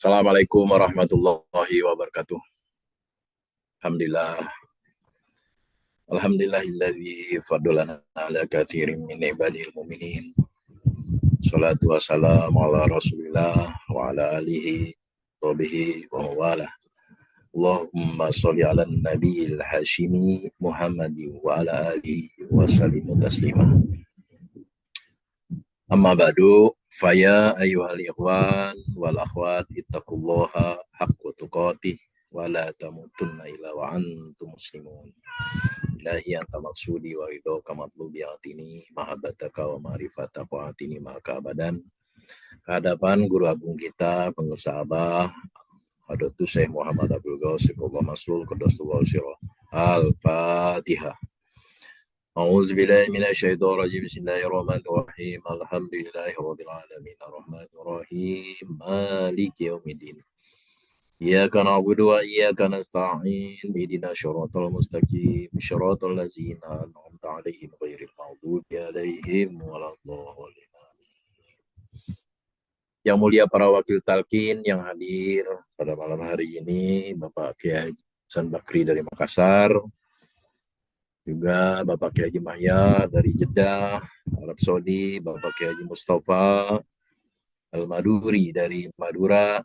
Assalamualaikum warahmatullahi wabarakatuh. Alhamdulillah. Alhamdulillahilladzi faddalana ala katsirin min ibadil mu'minin. Salatu wassalamu ala Rasulillah wa ala alihi wa bihi wa wala. Allahumma sholli ala nabiyil hashimi Muhammadi wa ala alihi wa sallimu taslima. Amma ba'du, faya ayyuhal ikhwan wal akhwat ittaqullaha haqqa tuqatih wa la tamutunna illa wa antum muslimun. Ilahi anta maksudi wa ridhoka matlubi atini mahabbataka wa ma'rifataka wa atini maka abadan. Kehadapan guru agung kita, pengurus Abah, Hadratus Syekh Muhammad Abdul Ghaus Sifullah Maslul Qadasullah Syirah. Al-Fatihah. A'udzu billahi minasyaitonir rajim. Bismillahirrahmanirrahim. Alhamdulillahirabbil alamin. Arrahmanir rahim. Maliki yaumiddin. Iyyaka na'budu wa iyyaka nasta'in. Ihdinas shiratal mustaqim. Shiratal ladzina an'amta 'alaihim ghairil maghdubi 'alaihim waladdallin. Yang mulia para wakil talqin yang hadir pada malam hari ini, Bapak Kiai Hasan Bakri dari Makassar, juga Bapak Kiai Haji Mahya dari Jeddah, Arab Saudi, Bapak Kiai Haji Mustafa Al-Maduri dari Madura,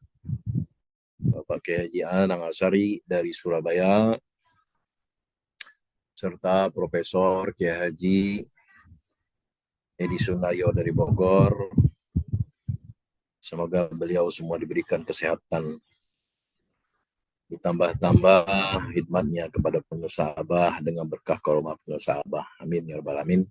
Bapak Kiai Haji Anang Asari dari Surabaya, serta Profesor Kiai Haji Edi Sunaryo dari Bogor. Semoga beliau semua diberikan kesehatan, ditambah-tambah khidmatnya kepada pengusaha Abah dengan berkah karomah pengusaha Abah. Amin ya rabbal alamin.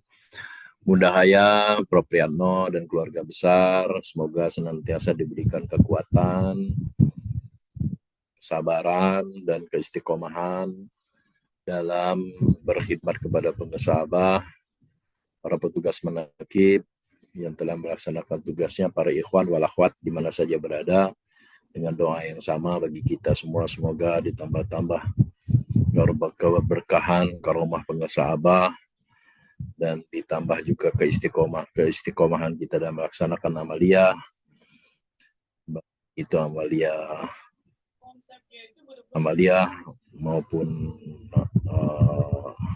Mudahaya Prof. Priyatno dan keluarga besar semoga senantiasa diberikan kekuatan, kesabaran, dan keistiqomahan dalam berkhidmat kepada pengusaha Abah, para petugas manakib yang telah melaksanakan tugasnya, para ikhwan wal akhwat di mana saja berada, dengan doa yang sama bagi kita semua, semoga ditambah-tambah keberkahan karomah pengusaha Abah dan ditambah juga keistiqomahan kita dalam melaksanakan amaliyah, itu amaliyah maupun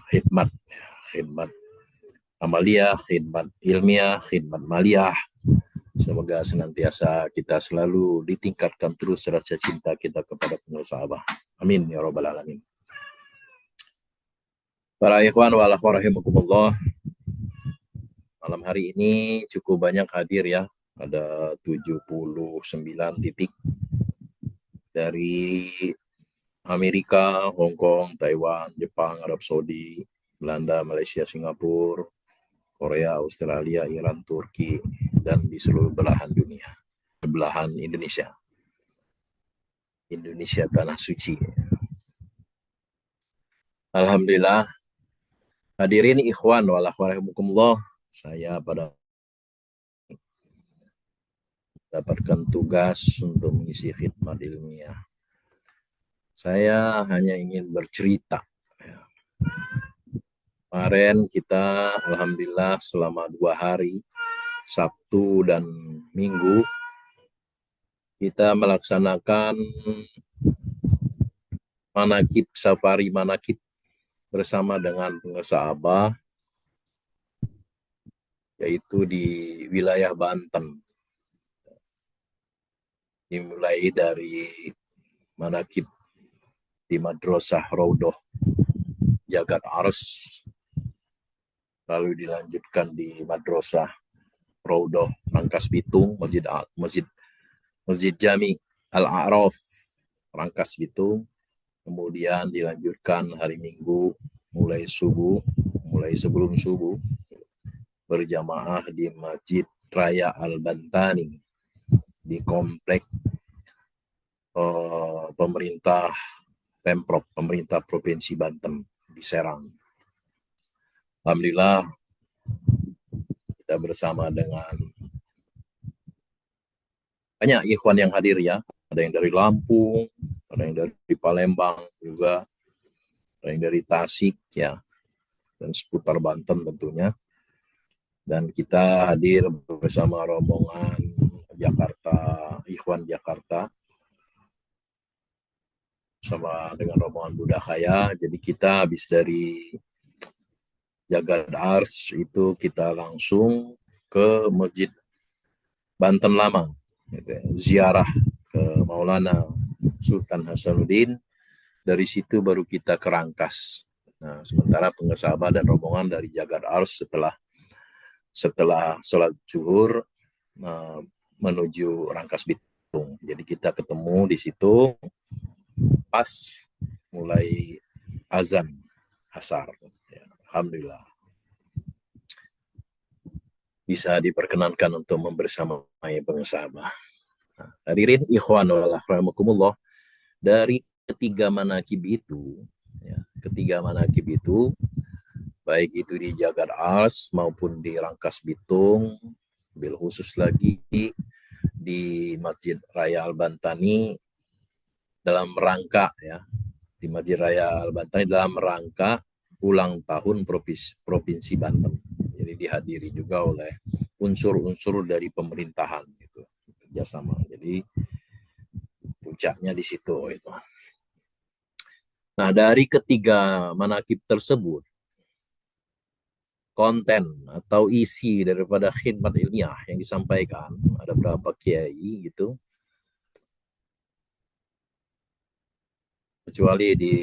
khidmat amaliyah, khidmat ilmiah, khidmat maliyah. Semoga senantiasa kita selalu ditingkatkan terus rasa cinta kita kepada pengusaha Abah. Amin ya rabbal alamin. Para ikhwan wal akhwat rahimakumullah, malam hari ini cukup banyak hadir ya. Ada 79 titik dari Amerika, Hong Kong, Taiwan, Jepang, Arab Saudi, Belanda, Malaysia, Singapura, Korea, Australia, Iran, Turki, dan di seluruh belahan dunia, belahan Indonesia tanah suci. Alhamdulillah, hadirin ikhwan wal akhwat rahimakumullah, saya pada mendapatkan tugas untuk mengisi khidmat ilmiah. Saya hanya ingin bercerita. Kemarin kita alhamdulillah selama 2 hari, Sabtu dan Minggu, kita melaksanakan manakib, safari manakib bersama dengan pengusaha Abah, yaitu di wilayah Banten. Dimulai dari manakib di Madrasah Raudhah Jagat Ars, lalu dilanjutkan di Madrasah Raudhah Rangkas Bitung, Masjid Jami Al-A'raf Rangkas Bitung. Kemudian dilanjutkan hari Minggu mulai sebelum subuh berjamaah di Masjid Raya Al-Bantani di komplek pemerintah Provinsi Banten di Serang. Alhamdulillah kita bersama dengan banyak ikhwan yang hadir ya. Ada yang dari Lampung, ada yang dari Palembang juga, ada yang dari Tasik ya, dan seputar Banten tentunya. Dan kita hadir bersama rombongan Jakarta, ikhwan Jakarta, sama dengan rombongan Budakaya. Jadi kita habis dari Jagad Ars itu kita langsung ke Masjid Banten Lama, gitu ya. Ziarah ke Maulana Sultan Hasanuddin. Dari situ baru kita ke Rangkas. Nah, sementara pengesabah dan rombongan dari Jagad Ars setelah sholat zuhur uh, menuju Rangkas Bitung. Jadi kita ketemu di situ pas mulai azan asar. Ya, alhamdulillah bisa diperkenankan untuk membersamai pengesabah. Nah, hadirin ikhwan wal akhramukumullah, dari ketiga manakib itu, ya, ketiga manakib itu, baik itu di Jagad Ars maupun di Rangkas Bitung, bil khusus lagi di Masjid Raya Al-Bantani dalam rangka ya, di Masjid Raya Al-Bantani dalam rangka ulang tahun Provinsi Banten. Jadi dihadiri juga oleh unsur-unsur dari pemerintahan gitu, kerjasama. Jadi puncaknya di situ itu. Nah, dari ketiga manakib tersebut, konten atau isi daripada khidmat ilmiah yang disampaikan, ada berapa kiai gitu, kecuali di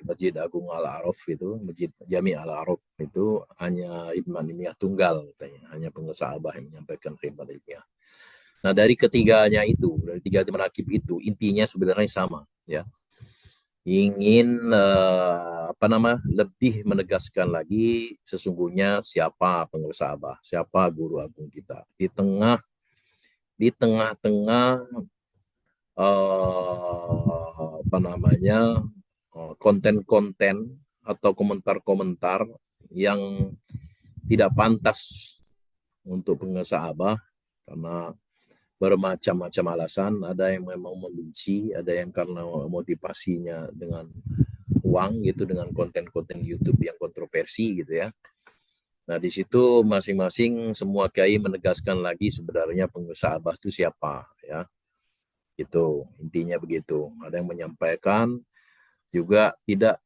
Masjid Agung Al-Araf itu, Masjid Jami Al-Araf itu hanya khidmat ilmiah tunggal katanya, hanya pengesabah yang menyampaikan khidmat ilmiah. Nah, dari ketiganya itu, dari tiga manakib itu, intinya sebenarnya sama ya, ingin lebih menegaskan lagi sesungguhnya siapa pengusaha, siapa guru agung kita di tengah-tengah konten-konten atau komentar-komentar yang tidak pantas untuk pengusaha, karena bermacam-macam alasan. Ada yang memang membenci, ada yang karena motivasinya dengan uang gitu, dengan konten-konten YouTube yang kontroversi gitu ya. Nah, di situ masing-masing semua kiai menegaskan lagi sebenarnya pengusaha itu siapa ya. Itu intinya begitu. Ada yang menyampaikan juga tidak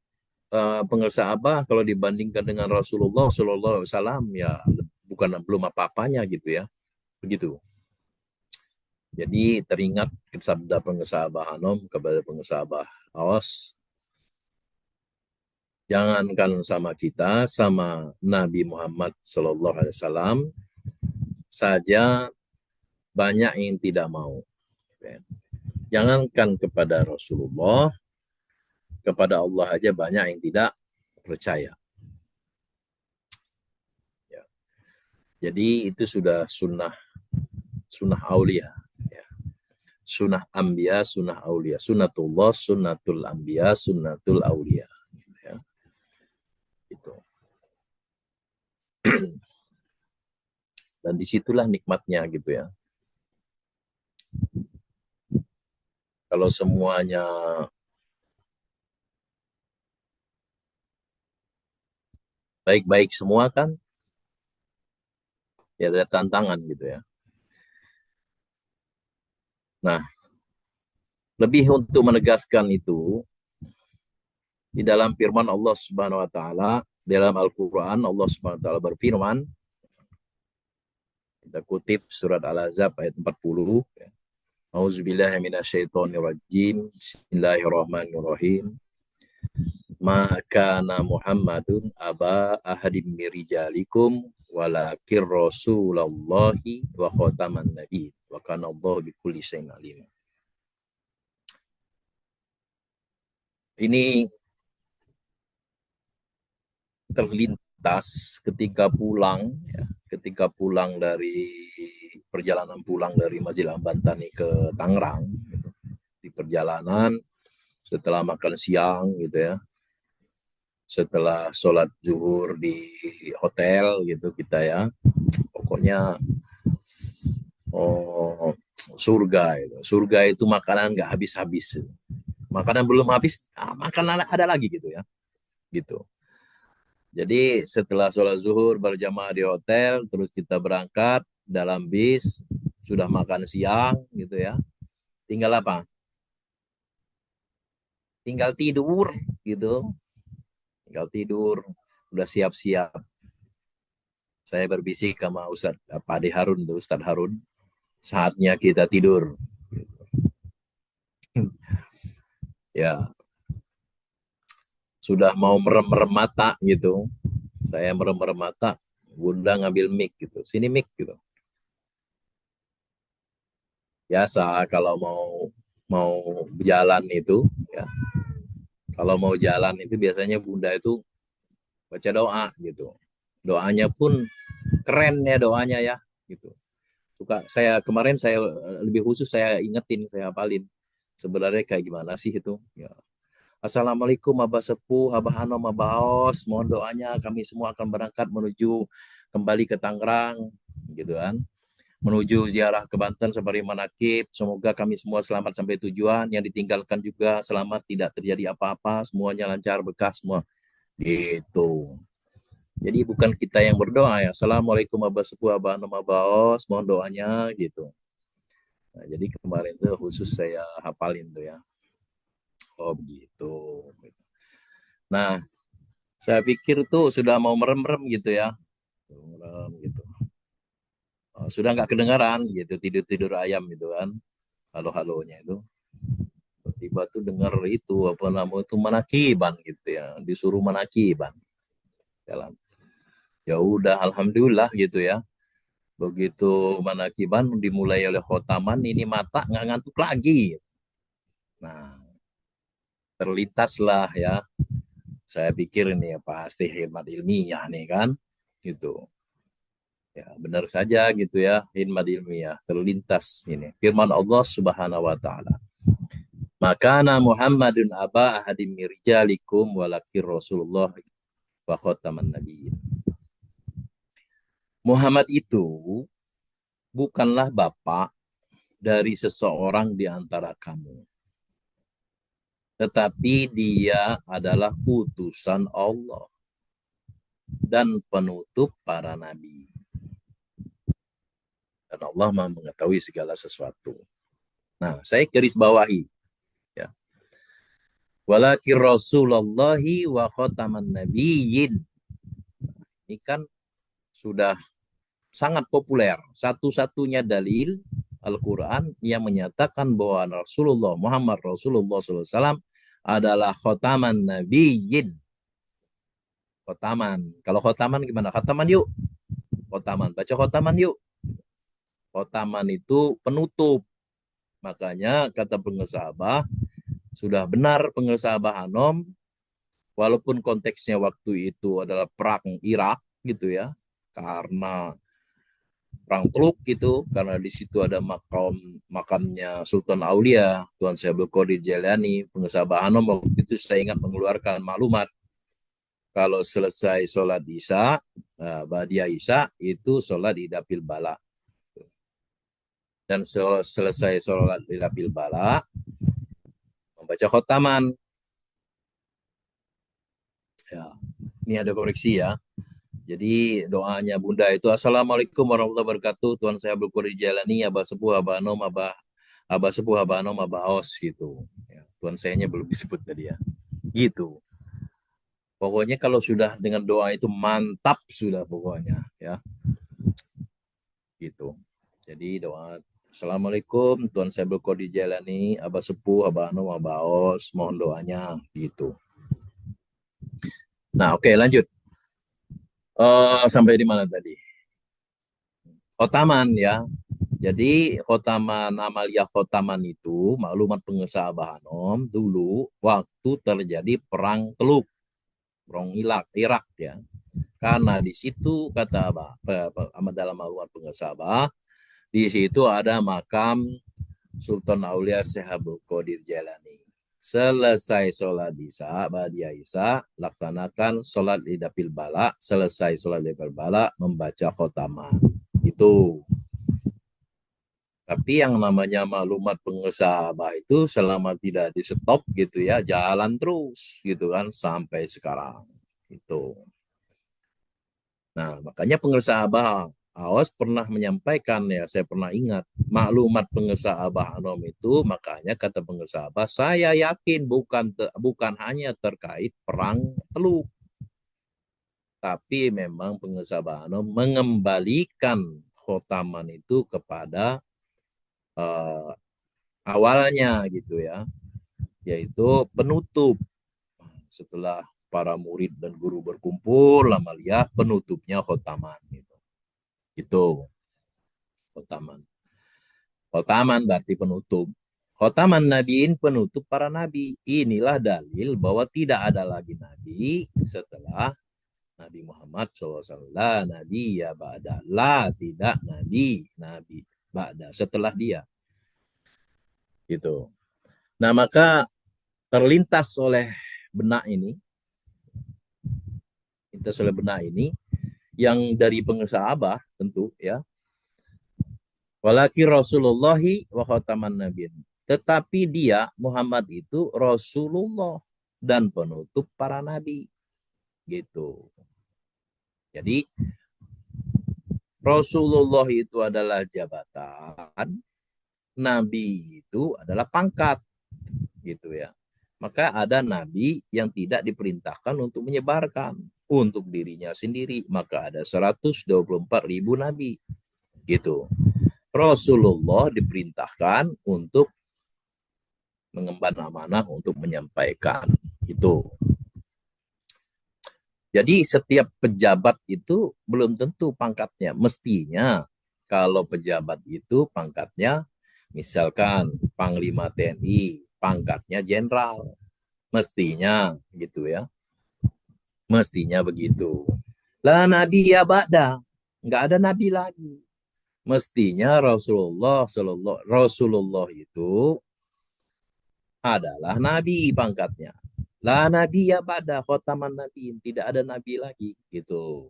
pengusaha kalau dibandingkan dengan Rasulullah Shallallahu Alaihi Wasallam ya bukan belum apa-apanya gitu ya. Begitu. Jadi teringat sabda pengusaha Hanom kepada pengusaha Awas, jangankan sama kita, sama Nabi Muhammad SAW saja banyak yang tidak mau. Jangankan kepada Rasulullah, kepada Allah aja banyak yang tidak percaya. Ya. Jadi itu sudah sunnah aulia. Ya. Sunnah ambia, sunnah aulia. Sunnatullah, sunnatul ambia, sunnatul aulia. Ya. Itu. Dan disitulah nikmatnya gitu ya. Kalau semuanya baik-baik semua kan, ya ada tantangan gitu ya. Nah, lebih untuk menegaskan itu, di dalam firman Allah Subhanahu wa taala, dalam Al-Qur'an Allah Subhanahu wa taala berfirman, kita kutip surat Al-Ahzab ayat 40, ya. Auzubillahi minasyaitonirrajim. Bismillahirrahmanirrahim. Ma kana Muhammadun aba ahadim mirijalikum walakin rasulullahi wa khataman nabi wa kana Allah bikulli syai'in alim. Ini terlintas ketika pulang dari perjalanan pulang dari Majelang Bantani ke Tangerang gitu. Di perjalanan setelah makan siang gitu ya, setelah sholat zuhur di hotel gitu kita ya, pokoknya surga itu makanan nggak habis-habis, makanan belum habis, makanan ada lagi gitu ya, gitu. Jadi setelah sholat zuhur berjamaah di hotel, terus kita berangkat dalam bis, sudah makan siang gitu ya. Tinggal apa? tinggal tidur gitu, tinggal tidur, udah siap-siap. Saya berbisik sama Pak Ade Harun, Ustadz Harun, saatnya kita tidur. Ya, sudah mau merem-merem mata gitu. Saya merem-merem mata, Bunda ngambil mic gitu. Sini mic gitu. Biasa kalau mau jalan itu, ya. Kalau mau jalan itu biasanya Bunda itu baca doa gitu. Doanya pun keren ya doanya ya gitu. Suka saya kemarin saya lebih khusus saya ingetin, saya hafalin. Sebenarnya kayak gimana sih itu? Ya. Assalamualaikum Abah Sepuh, Abah Hanom, Abah Os. Mohon doanya kami semua akan berangkat menuju kembali ke Tangerang gitu kan. Menuju ziarah ke Banten safari manakib. Semoga kami semua selamat sampai tujuan. Yang ditinggalkan juga selamat, tidak terjadi apa-apa. Semuanya lancar, berkah semua. Gitu. Jadi bukan kita yang berdoa ya. Assalamualaikum Abah Sepuh, Abah Hanom, Abah Os. Mohon doanya gitu. Nah, jadi kemarin tuh khusus saya hafalin tuh ya. Oh begitu. Nah, saya pikir tuh sudah mau merem-merem gitu ya. Merem gitu. Sudah nggak kedengaran gitu tidur-tidur ayam gitu kan. Halo-halonya itu. Tiba tuh dengar itu apa namanya itu manakiban gitu ya. Disuruh manakiban. Jalan. Ya udah alhamdulillah gitu ya. Begitu manakiban dimulai oleh khotaman ini mata nggak ngantuk lagi. Nah, terlintaslah ya. Saya pikir ini ya pasti hemat ilmiah nih kan. Gitu. Ya, benar saja gitu ya, hikmat ilmiah terlintas ini. Firman Allah Subhanahu wa taala. Makana Muhammadun aba ahadim mirjalikum walakir Rasulullah wa khataman nabiyyin. Muhammad itu bukanlah bapak dari seseorang di antara kamu, tetapi dia adalah utusan Allah dan penutup para nabi. Dan Allah Maha mengetahui segala sesuatu. Nah, saya garis bawahi ya. Walakin Rasulullahi wa khataman nabiyyin. Ini kan sudah sangat populer. Satu-satunya dalil Al-Quran yang menyatakan bahwa Rasulullah Muhammad Rasulullah SAW adalah khotaman nabiyyin. Khotaman. Kalau khotaman gimana? Khotaman yuk. Khotaman. Baca khotaman yuk. Khotaman itu penutup. Makanya kata pengesabah, sudah benar pengesabah Hanom, walaupun konteksnya waktu itu adalah perang Irak gitu ya, karena perang Teluk gitu, karena di situ ada makamnya Sultan Aulia Tuan Syekh Abdul Qadir Jailani. Pengesabah Hanom waktu itu saya ingat mengeluarkan maklumat kalau selesai sholat Isya, Ba'diyah Isya itu sholat di Dapil Bala, dan selesai sholat di Dapil Bala membaca khotaman ya. Ini ada koreksi ya. Jadi doanya Bunda itu Assalamualaikum warahmatullahi wabarakatuh. Tuan saya Abdul Qadir Jalani, Abah Sepuh, Abah Anom, Abah Sepuh, Abah Anom, Abah Os gitu. Ya, Tuan sayanya belum disebut tadi ya. Gitu. Pokoknya kalau sudah dengan doa itu mantap sudah pokoknya ya. Gitu. Jadi doa Assalamualaikum Tuan saya Abdul Qadir Jalani, Abah Sepuh, Abah Anom, Abah Os, mohon doanya gitu. Nah, oke lanjut. Sampai di mana tadi? Khotaman ya. Jadi khotaman Amalia khotaman itu maklumat pengesah Abah Anom dulu waktu terjadi perang Teluk, perang Irak ya. Karena di situ kata Abah dalam maklumat pengesah Abah, di situ ada makam Sultan Aulia Syekh Abdul Qadir Jailani. Selesai sholat Isya, Ba'diyah Isya, laksanakan sholat di Dapil Bala. Selesai sholat di Dapil Bala, membaca khotaman. Itu. Tapi yang namanya maklumat pengesabah itu selama tidak di stop gitu ya, jalan terus gitu kan sampai sekarang. Itu. Nah, makanya pengesabah Awas pernah menyampaikan ya, saya pernah ingat maklumat pengesah Abah Anom itu, makanya kata pengesah Abah, saya yakin bukan hanya terkait perang Teluk, tapi memang pengesah Abah Anom mengembalikan khotaman itu kepada uh, awalnya gitu ya, yaitu penutup. Setelah para murid dan guru berkumpul, Amalia penutupnya khotaman gitu. Itu khotaman. Khotaman berarti penutup. Khotaman nabiin penutup para nabi. Inilah dalil bahwa tidak ada lagi nabi setelah Nabi Muhammad SAW. La nabi ya ba'da. La tidak nabi. Nabi ba'da setelah dia. Gitu. Nah maka terlintas oleh benak ini, yang dari pengesah Abah tentu ya. Walaki Rasulullahi wa khataman nabiin. Tetapi dia Muhammad itu Rasulullah dan penutup para nabi. Gitu. Jadi Rasulullah itu adalah jabatan, nabi itu adalah pangkat. Gitu ya. Maka ada nabi yang tidak diperintahkan untuk menyebarkan untuk dirinya sendiri. Maka ada 124.000 nabi. Gitu. Rasulullah diperintahkan untuk mengemban amanah untuk menyampaikan itu. Jadi setiap pejabat itu belum tentu pangkatnya. Mestinya kalau pejabat itu pangkatnya, misalkan Panglima TNI, pangkatnya jenderal. Mestinya gitu ya. Mestinya begitu. Lah nabi ya ba'da. Nggak ada nabi lagi. Mestinya Rasulullah itu adalah nabi pangkatnya. La nabi ya pada khotaman nabi, tidak ada nabi lagi gitu.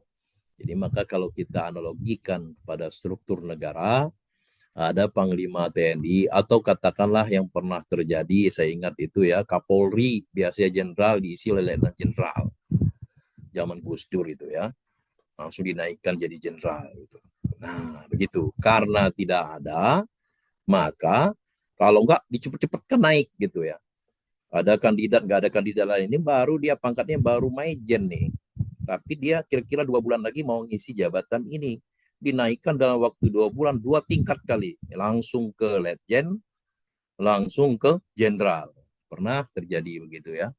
Jadi maka kalau kita analogikan pada struktur negara, ada Panglima TNI atau katakanlah yang pernah terjadi, saya ingat itu ya, Kapolri, biasanya jenderal diisi oleh letnan jenderal. Zaman Gus Dur itu ya, langsung dinaikkan jadi jenderal gitu. Nah, begitu. Karena tidak ada, maka kalau enggak dicepet-cepetkan naik gitu ya. Ada kandidat, nggak ada kandidat lain, ini baru dia pangkatnya baru maijen nih, tapi dia kira-kira 2 bulan lagi mau ngisi jabatan ini, dinaikkan dalam waktu 2 bulan 2 tingkat kali, langsung ke letjen, langsung ke jenderal. Pernah terjadi begitu ya,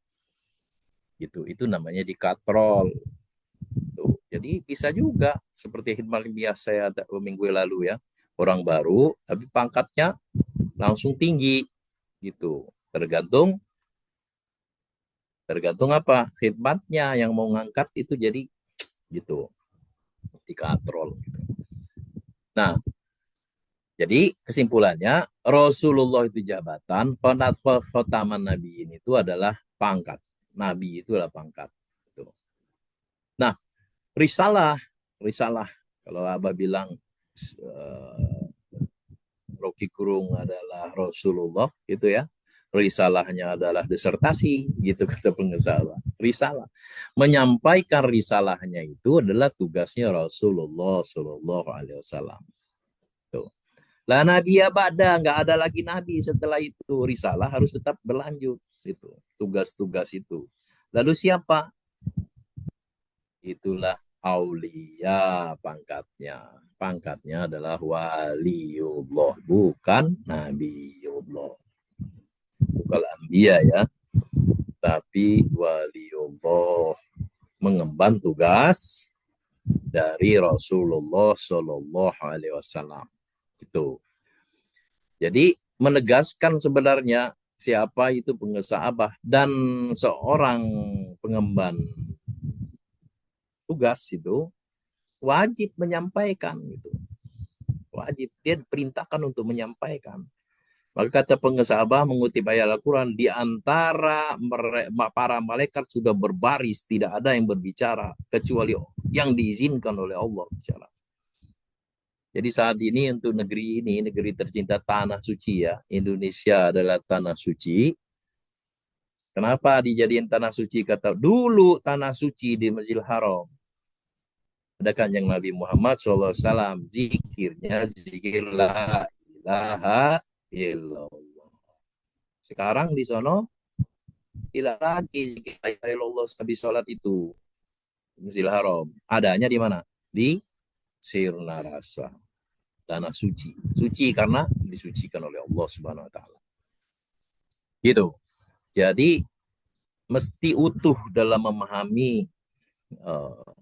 gitu. Itu namanya dikatrol. Tuh. Jadi bisa juga seperti khidmat biasa saya minggu lalu ya, orang baru tapi pangkatnya langsung tinggi gitu, tergantung tergantung apa khidmatnya yang mau ngangkat itu, jadi gitu dikatrol gitu. Nah jadi kesimpulannya Rasulullah itu jabatan, khotaman nabi ini itu adalah pangkat, nabi itu adalah pangkat gitu. Nah risalah kalau Abah bilang Rocky Gerung adalah Rasulullah gitu ya, risalahnya adalah disertasi gitu kata pengesah. Risalah, menyampaikan risalahnya itu adalah tugasnya Rasulullah Shallallahu Alaihi Wasallam. Tuh. Lah nabi ya ba'da, nggak ada lagi nabi setelah itu, risalah harus tetap berlanjut itu, tugas-tugas itu. Lalu siapa? Itulah aulia pangkatnya. Pangkatnya adalah waliullah, bukan nabiullah. Bukan ambia ya, tapi waliullah, mengemban tugas dari Rasulullah Shallallahu Alaihi Wasallam. Itu. Jadi menegaskan sebenarnya siapa itu pengesah Abah dan seorang pengemban tugas itu wajib menyampaikan itu. Wajib, dia diperintahkan untuk menyampaikan. Maka kata pengesah Abah mengutip ayat Al-Quran, di antara para malaikat sudah berbaris, tidak ada yang berbicara kecuali yang diizinkan oleh Allah bicara. Jadi saat ini untuk negeri ini, negeri tercinta tanah suci ya, Indonesia adalah tanah suci. Kenapa dijadiin tanah suci? Kata dulu tanah suci di Masjidil Haram. ada kanjeng Nabi Muhammad SAW, zikirnya zikir la ilaha illallah. Sekarang di sono tidak lagi zikir la ilaha illallah habis sholat itu Masjidil Haram. Adanya di mana? Di Sirna Rasa, tanah suci. Suci karena disucikan oleh Allah Subhanahu wa taala. Gitu. Jadi mesti utuh dalam memahami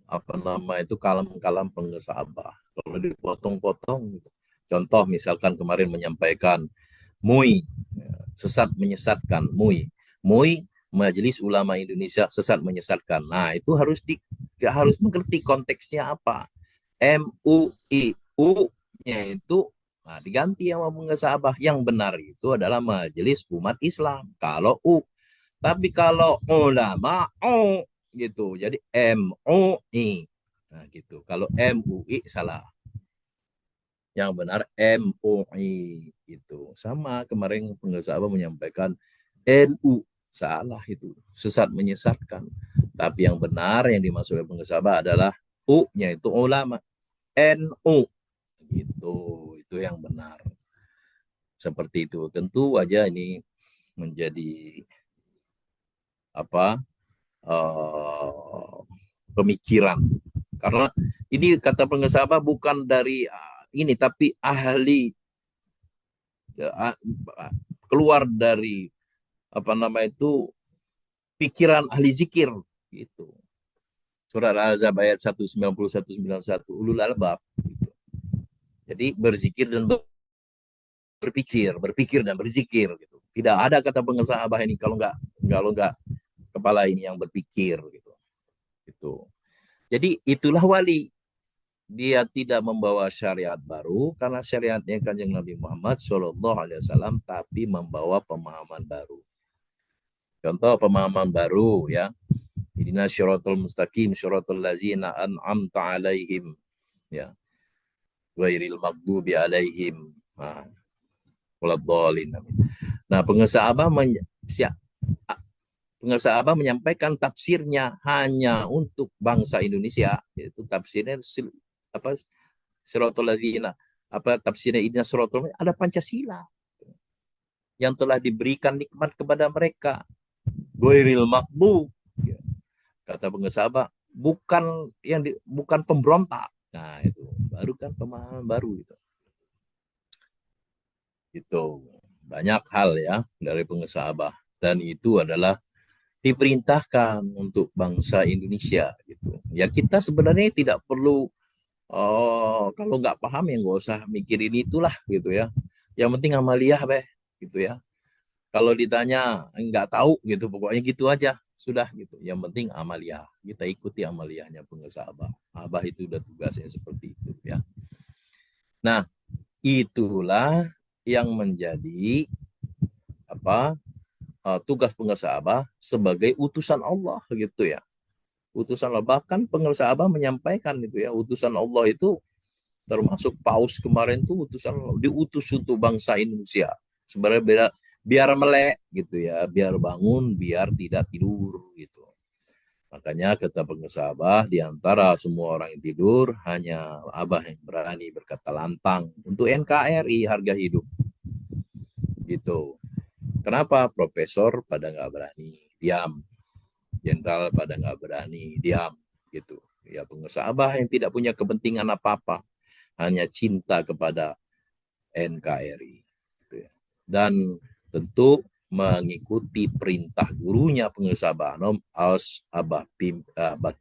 apa nama itu kalam-kalam pengesabah. Kalau dipotong-potong, gitu. Contoh misalkan kemarin menyampaikan MUI, sesat menyesatkan MUI. MUI Majelis Ulama Indonesia sesat menyesatkan. Nah, itu harus mengerti konteksnya apa. MUI, U-nya itu diganti sama pengesabah. Yang benar itu adalah Majelis Umat Islam. Kalau U, tapi kalau ulama O gitu. Jadi MUI. Nah, gitu. Kalau MUI salah. Yang benar MUI itu. Sama kemarin pengesabah menyampaikan NU salah itu. Sesat menyesatkan. Tapi yang benar yang dimaksud oleh pengesabah adalah U-nya itu ulama. NU gitu. Itu yang benar. Seperti itu. Tentu aja ini menjadi apa pemikiran karena ini kata pengesabah bukan dari ini tapi ahli ya, keluar dari apa nama itu pikiran ahli zikir gitu. Surat Al-Ahzab ayat 191-91 ulul albab gitu. Jadi berzikir dan berpikir dan berzikir gitu. Tidak ada kata pengesabah ini kalau nggak kepala ini yang berpikir gitu. Gitu. Jadi itulah wali. Dia tidak membawa syariat baru karena syariatnya kanjeng Nabi Muhammad Shallallahu Alaihi Wasallam, tapi membawa pemahaman baru. Contoh pemahaman baru ya, Ihdinas syiratal mustaqim syiratal ladzina an'amta alaihim ya, ghairil maghdubi alaihim. Waladhdallin. Nah, pengesah Abah menyampaikan tafsirnya hanya untuk bangsa Indonesia, yaitu tafsirnya apa Siratul ladzina apa tafsirnya Idina Siratul ada Pancasila yang telah diberikan nikmat kepada mereka. Ghairil maqbu kata pengesabah bukan pemberontak. Nah, itu baru kan pemahaman baru itu. Itu banyak hal ya dari pengesabah dan itu adalah diperintahkan untuk bangsa Indonesia gitu. Ya kita sebenarnya tidak perlu kalau nggak paham ya nggak usah mikirin itulah gitu ya. Yang penting amaliyah beh gitu ya. Kalau ditanya nggak tahu gitu, pokoknya gitu aja sudah gitu. Yang penting amaliyah. Kita ikuti amaliyahnya pengesah Abah. Abah itu udah tugasnya seperti itu ya. Nah, itulah yang menjadi apa tugas pengesah Abah sebagai utusan Allah gitu ya. Utusan Allah bahkan pengesah Abah menyampaikan itu ya, utusan Allah itu termasuk paus kemarin tuh utusan diutus untuk bangsa Indonesia sebenarnya biar melek gitu ya, biar bangun, biar tidak tidur gitu. Makanya kata pengesah Abah, di antara semua orang yang tidur hanya Abah yang berani berkata lantang untuk NKRI harga hidup gitu. Kenapa profesor pada nggak berani diam, jenderal pada nggak berani diam gitu ya. Pengesah Abah yang tidak punya kepentingan apa-apa, hanya cinta kepada NKRI gitu ya. Dan tentu mengikuti perintah gurunya pengesah Banom Aus Abah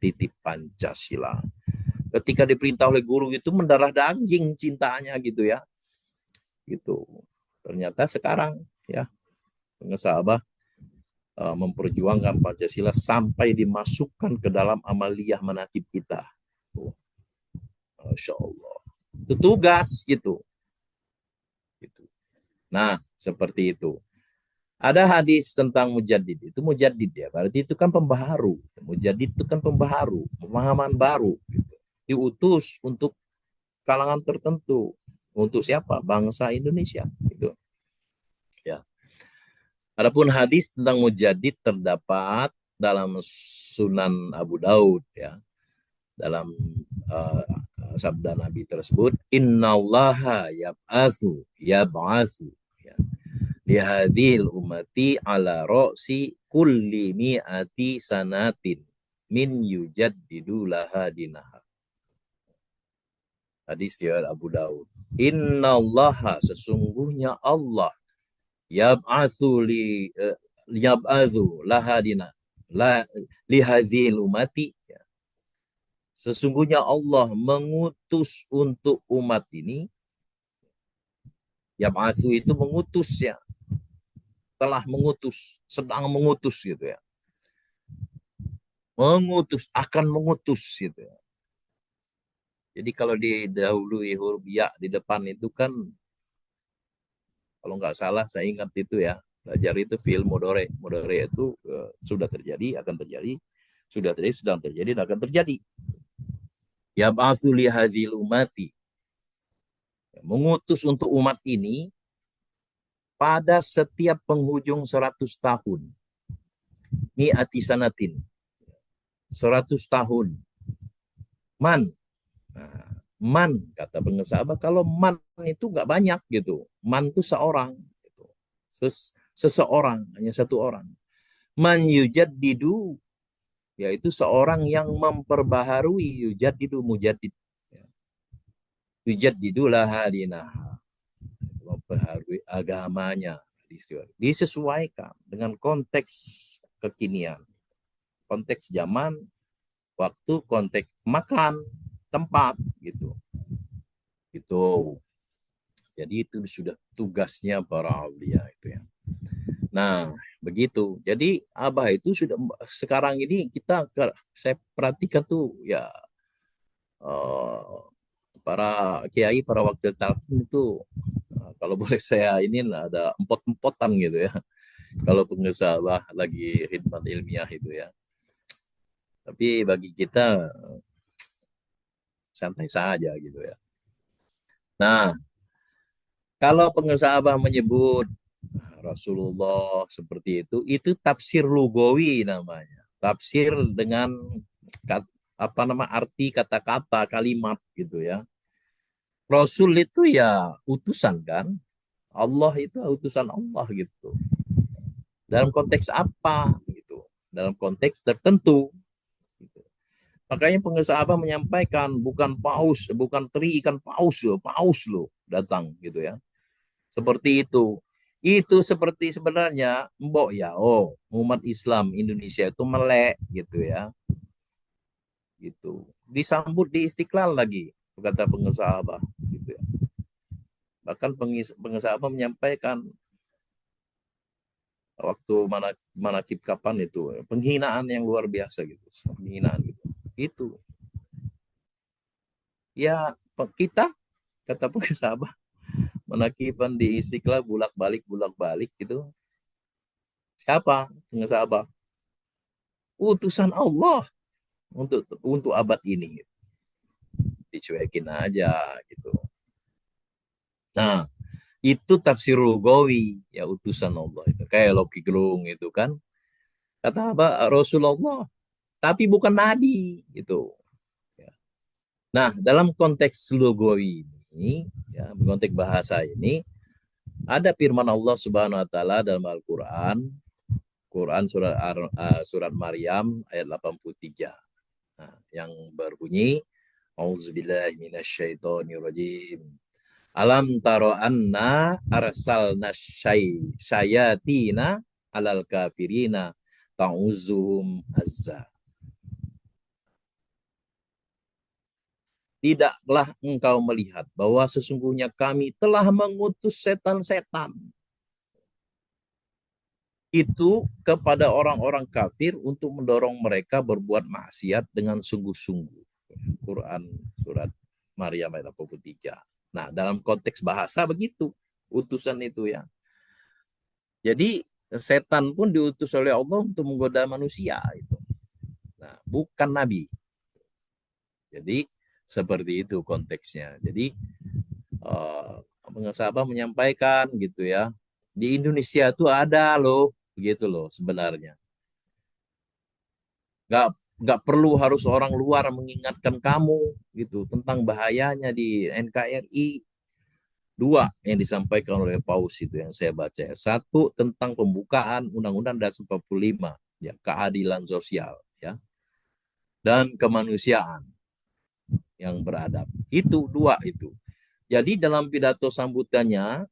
Titip Pancasila. Ketika diperintah oleh guru itu mendarah daging cintanya gitu ya. Gitu. Ternyata sekarang ya pengesah Abah memperjuangkan Pancasila sampai dimasukkan ke dalam amaliyah manakib kita. Masya Allah. Itu tugas gitu. Nah, seperti itu. Ada hadis tentang mujaddid. Itu mujaddid ya. Berarti itu kan pembaharu. Mujaddid itu kan pembaharu, pemahaman baru. Gitu. Diutus untuk kalangan tertentu. Untuk siapa? Bangsa Indonesia. Gitu. Ya. Adapun hadis tentang mujaddid terdapat dalam Sunan Abu Daud ya. Dalam uh, sabda Nabi tersebut, innallaha yab'atsu ya, lihadzil ummati ala ro'si kulli mi'ati sanatin min yujaddidu laha dinaha. Hadis riwayat Abu Daud. Innallaha, sesungguhnya Allah, yab'atsu laha dina la lihadzil ummati, sesungguhnya Allah mengutus untuk umat ini. Yab'atsu itu mengutus ya, telah mengutus, sedang mengutus gitu ya. Mengutus, akan mengutus gitu ya. Jadi kalau didahului huruf ya di depan itu kan, kalau nggak salah saya ingat itu ya, belajar itu fi'il mudhari. Mudhari itu sudah terjadi, akan terjadi, sudah terjadi, sedang terjadi, dan akan terjadi. Yab'atsu li hadzil ummati, mengutus untuk umat ini pada setiap penghujung 100 tahun. Mi'ati sanatin, 100 tahun. Man. Nah, man, kata pengesabah, kalau man itu nggak banyak gitu. Man itu seorang. Gitu. Seseorang, hanya satu orang. Man yujaddidu, yaitu seorang yang memperbaharui, yujaddidu, mujaddid. Yujaddidu laha dinaha, memperbaharui agamanya. Disesuaikan dengan konteks kekinian. Konteks zaman, waktu, konteks makan, tempat gitu. Gitu. Jadi itu sudah tugasnya para aulia itu ya. Nah, begitu. Jadi Abah itu sudah sekarang ini saya perhatikan tuh ya, para kiai, para wakil talqin itu, kalau boleh saya ini ada empot-empotan gitu ya. Kalau pengusaha Abah lagi khidmat ilmiah itu ya. Tapi bagi kita santai saja gitu ya. Nah, kalau pengusaha Abah menyebut Rasulullah seperti itu tafsir lugawi namanya. Tafsir dengan arti kata-kata, kalimat gitu ya. Rasul itu ya utusan kan. Allah itu utusan Allah gitu. Dalam konteks apa gitu? Dalam konteks tertentu. Gitu. Makanya pengusaha Abah menyampaikan bukan paus, bukan teri ikan paus loh datang gitu ya. Seperti itu. Itu seperti sebenarnya mbok ya, umat Islam Indonesia itu melek gitu ya. Gitu. Disambut di Istiqlal lagi, kata pengusaha Abah gitu ya. Bahkan pengusaha Abah menyampaikan waktu manakib kapan itu penghinaan yang luar biasa gitu. Penghinaan gitu. Itu. Ya kita, kata pengusaha Abah, manakiban di Istiqlal bulak-balik gitu. Siapa pengusaha Abah? Utusan Allah untuk abad ini. Dicuekin aja gitu. Nah, itu tafsir lugawi ya, utusan Allah itu. Kayak Loki Gerung itu kan. Kata apa? Rasulullah, tapi bukan nabi gitu. Nah, dalam konteks lugawi ini, ya, konteks bahasa ini, ada firman Allah Subhanahu wa taala dalam Al-Qur'an, surat Maryam ayat 83. Nah, yang berbunyi, Auzubillahi minasyaitonirrajim. Alam taro anna arsalna syayatina alal kafirina ta'uzuhum azza. Tidaklah engkau melihat bahwa sesungguhnya kami telah mengutus setan-setan itu kepada orang-orang kafir untuk mendorong mereka berbuat maksiat dengan sungguh-sungguh. Quran surat Maryam ayat 83. Nah, dalam konteks bahasa begitu utusan itu ya. Jadi setan pun diutus oleh Allah untuk menggoda manusia itu. Nah, bukan nabi. Jadi seperti itu konteksnya. Jadi pengesabah menyampaikan gitu ya. Di Indonesia tuh ada loh, gitu loh sebenarnya. nggak perlu harus orang luar mengingatkan kamu gitu tentang bahayanya di NKRI. Dua yang disampaikan oleh Paus itu yang saya baca. Satu tentang pembukaan Undang-Undang Dasar 45, ya, keadilan sosial, ya, dan kemanusiaan yang beradab. Itu dua itu. Jadi dalam pidato sambutannya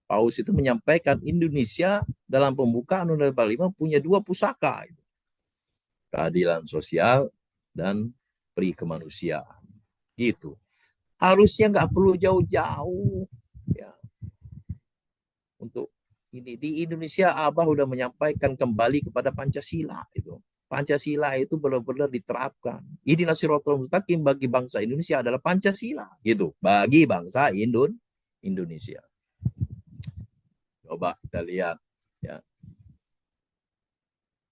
Paus itu menyampaikan Indonesia dalam pembukaan Undang-Undang 45 punya dua pusaka, keadilan sosial dan peri kemanusiaan. Gitu. Harusnya nggak perlu jauh-jauh, ya, untuk ini di Indonesia. Abah udah menyampaikan kembali kepada Pancasila itu. Pancasila itu benar-benar diterapkan. Ini Shiratal Mustaqim bagi bangsa Indonesia adalah Pancasila gitu. Bagi bangsa Indonesia. Coba kita lihat, ya.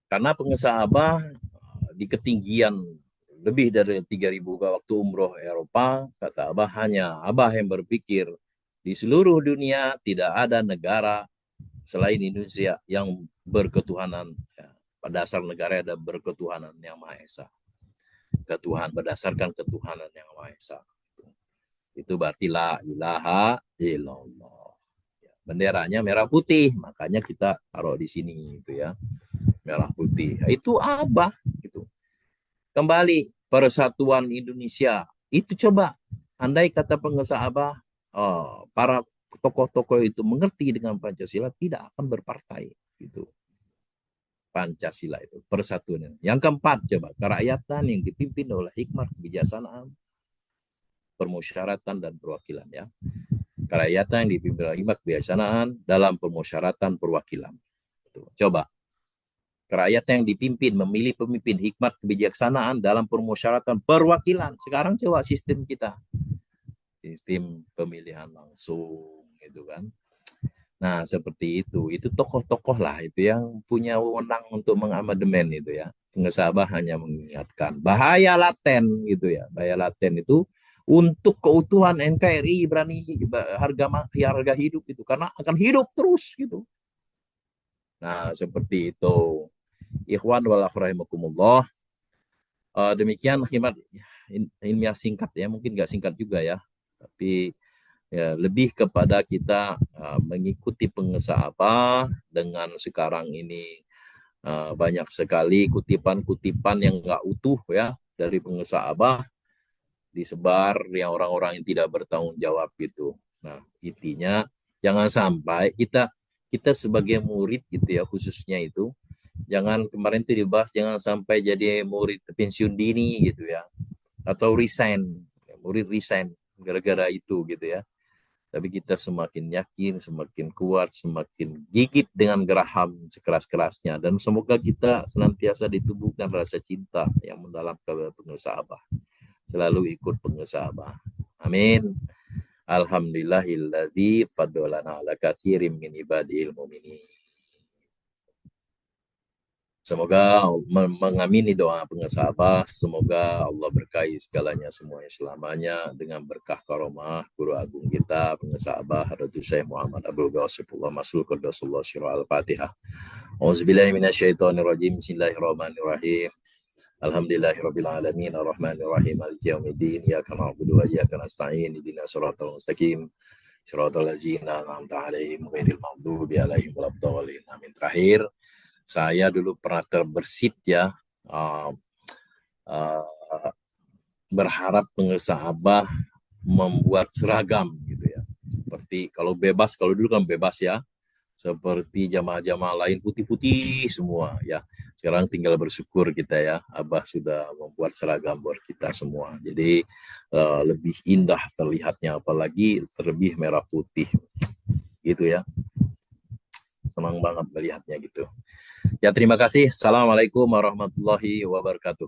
Karena pengusaha Abah di ketinggian lebih dari 3.000 waktu umroh Eropa, kata Abah, hanya Abah yang berpikir di seluruh dunia tidak ada negara selain Indonesia yang berketuhanan, ya. Pada dasar negara ada berketuhanan yang Maha Esa. Ketuhanan berdasarkan ketuhanan yang Maha Esa. Itu berarti la ilaha illallah. Ya, benderanya merah putih, makanya kita taruh di sini itu, ya. Merah putih. Itu Abah gitu. Kembali persatuan Indonesia. Itu coba andai kata pengusaha Abah, para tokoh-tokoh itu mengerti dengan Pancasila, tidak akan berpartai gitu. Pancasila itu persatuan. Yang keempat, coba kerakyatan yang dipimpin oleh hikmat kebijaksanaan, permusyaratan dan perwakilan, ya. Kerakyatan yang dipimpin oleh hikmat kebijaksanaan dalam permusyaratan perwakilan. Coba kerakyatan yang dipimpin memilih pemimpin hikmat kebijaksanaan dalam permusyaratan perwakilan. Sekarang coba sistem kita, sistem pemilihan langsung gitu kan. Nah, seperti itu tokoh-tokoh lah itu yang punya wewenang untuk mengamandemen itu, ya. Pengesabah hanya mengingatkan bahaya laten gitu, ya. Bahaya laten itu untuk keutuhan NKRI, berani harga hidup itu karena akan hidup terus gitu. Nah, seperti itu. Ikhwan wal rahimakumullah. Demikian khidmat ilmiah singkat, ya, mungkin nggak singkat juga, ya, tapi ya, lebih kepada kita mengikuti pengesah apa dengan sekarang ini banyak sekali kutipan-kutipan yang nggak utuh, ya, dari pengesah Abah disebar yang orang-orang yang tidak bertanggung jawab gitu. Nah, intinya jangan sampai kita kita sebagai murid gitu, ya, khususnya itu jangan, kemarin itu dibahas, jangan sampai jadi murid pensiun dini gitu, ya, atau resign, murid resign gara-gara itu gitu, ya. Tapi kita semakin yakin, semakin kuat, semakin gigit dengan geraham sekeras-kerasnya. Dan semoga kita senantiasa ditubuhkan rasa cinta yang mendalam kepada pengusaha Abah. Selalu ikut pengusaha Abah. Amin. Alhamdulillahilladzi faddalana ala katsirin min ibadil mu'minin. Semoga mengamini doa pengesabah, semoga Allah berkahi segalanya semuanya selamanya dengan berkah karomah guru agung kita pengesabah Hadratus Syekh Muhammad Abdul Ghawsifullah Masul Qaddasullah Syirah Al-Fatihah. Auzubillahi minasyaitonirrajim. Bismillahirrahmanirrahim. Alhamdulillahirabbil alamin arrahmanirrahim maliki yaumiddin iyyaka na'budu wa iyyaka nasta'in ihdinas siratal mustaqim siratal ladzina an'amta 'alaihim ghairil maghdubi 'alaihim waladdallin. Amin. Terakhir, saya dulu pernah terbersit, ya, uh, uh, berharap pengusaha Abah membuat seragam gitu, ya. Seperti kalau bebas, kalau dulu kan bebas, ya. Seperti jamaah-jamaah lain putih-putih semua, ya. Sekarang tinggal bersyukur kita, ya. Abah sudah membuat seragam buat kita semua. Jadi lebih indah terlihatnya, apalagi terlebih merah putih gitu, ya. Senang banget melihatnya gitu. Ya, terima kasih. Assalamualaikum warahmatullahi wabarakatuh.